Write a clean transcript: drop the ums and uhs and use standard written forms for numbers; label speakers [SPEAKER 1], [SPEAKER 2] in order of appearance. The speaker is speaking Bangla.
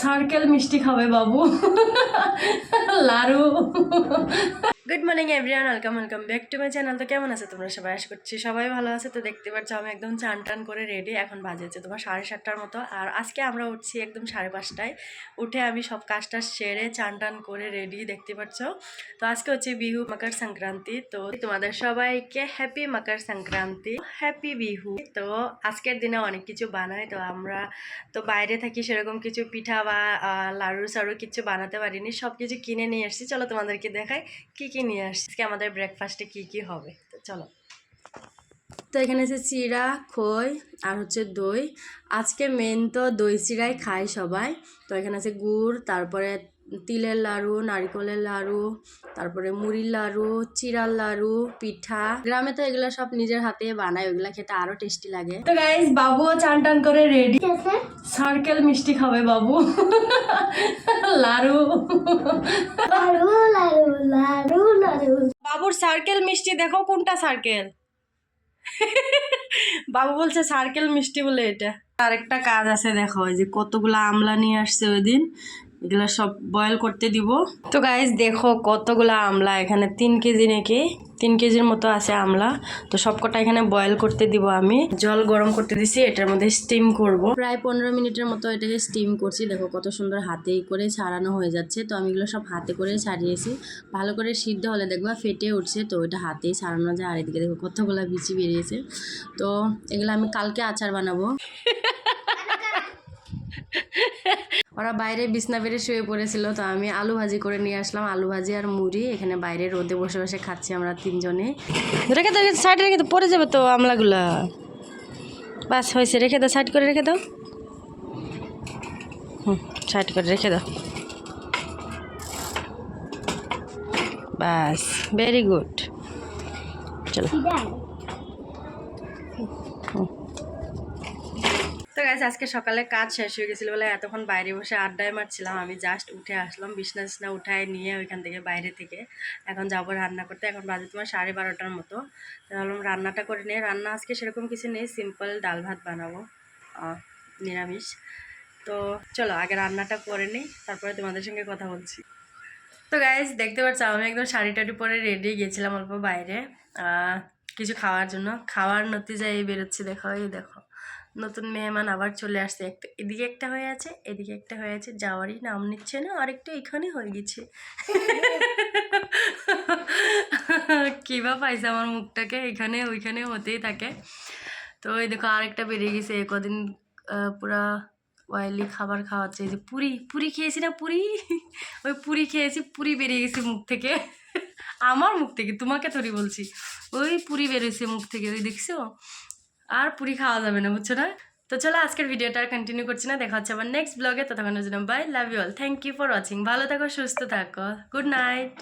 [SPEAKER 1] সার্কেল মিষ্টি খাবে বাবু লাড়ু। Good morning everyone, welcome back to my channel. তো কেমন আছে তোমরা সবাই? আশা করছি সবাই ভালো আছে। তো দেখতে পাচ্ছ আমি একদম চান টান করে রেডি। এখন বাজে হচ্ছে তোমার 7:30টার মতো। আর আজকে আমরা উঠছি একদম 5:30টায়। উঠে আমি সব কাজটা সেরে চান টান করে রেডি, দেখতে পাচ্ছ। তো আজকে হচ্ছে বিহু, মকর সংক্রান্তি। তো তোমাদের সবাইকে হ্যাপি মকর সংক্রান্তি, হ্যাপি বিহু। তো আজকের দিনে অনেক কিছু বানাই। তো আমরা তো বাইরে থাকি, সেরকম কিছু পিঠা বা লাড়ু সাড়ু কিছু বানাতে পারিনি, সব কিছু কিনে নিয়ে আসছি। চলো তোমাদেরকে দেখাই কি কি নিয়ে আসছি। আজকে আমাদের ব্রেকফাস্টে কি কি হবে, তো চলো। তো এখানে আছে চিড়া, খই আর হচ্ছে দই। আজকে মেন তো দই চিড়াই খায় সবাই। তো এখানে আছে গুড়, তারপরে তিলের লাড়ু, নারকেলের লাড়ু, তারপরে মুড়ির লাড়ু, চিড়ার লাড়ু, পিঠা। গ্রামে তো এগুলো সব নিজের হাতে বানায়, ওইগুলা খেতে আরো টেস্টি লাগে। তো গাইস, বাবুও চান টান করে রেডি। সার্কেল মিষ্টি খাবে বাবু লাড়ু লাড়ু লাড়ু লাড়ু লাড়ু। বাবুর সার্কেল মিষ্টি দেখো, কোনটা সার্কেল বাবু বলছে সার্কেল মিষ্টি বলে এটা। আরেকটা কাজ আছে, দেখো ওই যে কতগুলো আমলা নিয়ে আসছে ওই দিন, এগুলো সব বয়েল করতে দিব। তো গাইস দেখো কতগুলো আমলা, এখানে 3 কেজি নাকি 3 কেজির মতো আছে আমলা। তো সবকটা এখানে বয়েল করতে দিব। আমি জল গরম করতে দিছি, এটার মধ্যে স্টিম করব। প্রায় 15 মিনিটের মতো এটাকে স্টিম করছি। দেখো কত সুন্দর হাতেই করে ছাড়ানো হয়ে যাচ্ছে। তো আমি এগুলো সব হাতে করে ছাড়িয়েছি। ভালো করে সিদ্ধ হলে দেখবা ফেটে উঠছে, তো এটা হাতেই ছাড়ানো যায়। আর এদিকে দেখো কতগুলো বিচি বেরিয়েছে। তো এগুলো আমি কালকে আচার বানাবো। ওরা বাইরে বিছনা বেড়ে শুয়ে পড়েছিল, তো আমি আলু ভাজি করে নিয়ে আসলাম। আলু ভাজি আর মুড়ি এখানে বাইরে রোদে বসে বসে খাচ্ছি আমরা 3 জনে। রেখে দাও, সাইডে রেখে দাও, পড়ে যাবে তো আমলাগুলা। বাস হয়েছে, রেখে দাও, সাইড করে রেখে দাও। সাইড করে রেখে দাও। বাস, ভেরি গুড। চলো। তো গাইস, আজকে সকালে কাজ শেষ হয়ে গেছিলো বলে এতক্ষণ বাইরে বসে আড্ডায় মারছিলাম। আমি জাস্ট উঠে আসলাম, বিছনা উঠায় নিয়ে ওইখান থেকে, বাইরে থেকে। এখন যাবো রান্না করতে। এখন বাজে তোমার 12:30টার মতো। তো ভাবলাম রান্নাটা করে নিয়ে। রান্না আজকে সেরকম কিছু নেই, সিম্পল ডাল ভাত বানাবো, নিরামিষ। তো চলো আগে রান্নাটা করে নিই, তারপরে তোমাদের সঙ্গে কথা বলছি। তো গাইস দেখতে পাচ্ছ আমি একদম শাড়ি টাড়ি পরে রেডি গেছিলাম অল্প বাইরে কিছু খাওয়ার জন্য। খাওয়ার নতিজায় এই বেরোচ্ছি, দেখো এই দেখো নতুন মেহমান আবার চলে আসছে। একটা এদিকে একটা হয়ে আছে, এদিকে একটা হয়ে আছে, যাওয়ারই নাম নিচ্ছে না। আরেকটা এখানে হয়ে গেছে কিবা পাইছে আমার মুখটাকে, এখানে ওইখানে হতেই থাকে। তো এই দেখো আরেকটা বেরিয়ে গেছে। কদিন পুরা অয়েলি খাবার খাওয়াচ্ছে। এই যে পুরি খেয়েছি না, ওই পুরি খেয়েছি, পুরি বেরিয়ে গেছে মুখ থেকে আমার মুখ থেকে, তোমাকে থরি বলছি। ওই পুরি বেরোয়েছে মুখ থেকে, ওই দেখছো। আর পুরি খাওয়া যাবে না, বুঝছো না। তো চলো আজকের ভিডিওটা আর কন্টিনিউ করছি না, দেখা হচ্ছে আবার নেক্সট ব্লগে। ততক্ষণের জন্য bye, love you all, thank you for watching. ভালো থাকো, সুস্থ থাকো, গুড নাইট।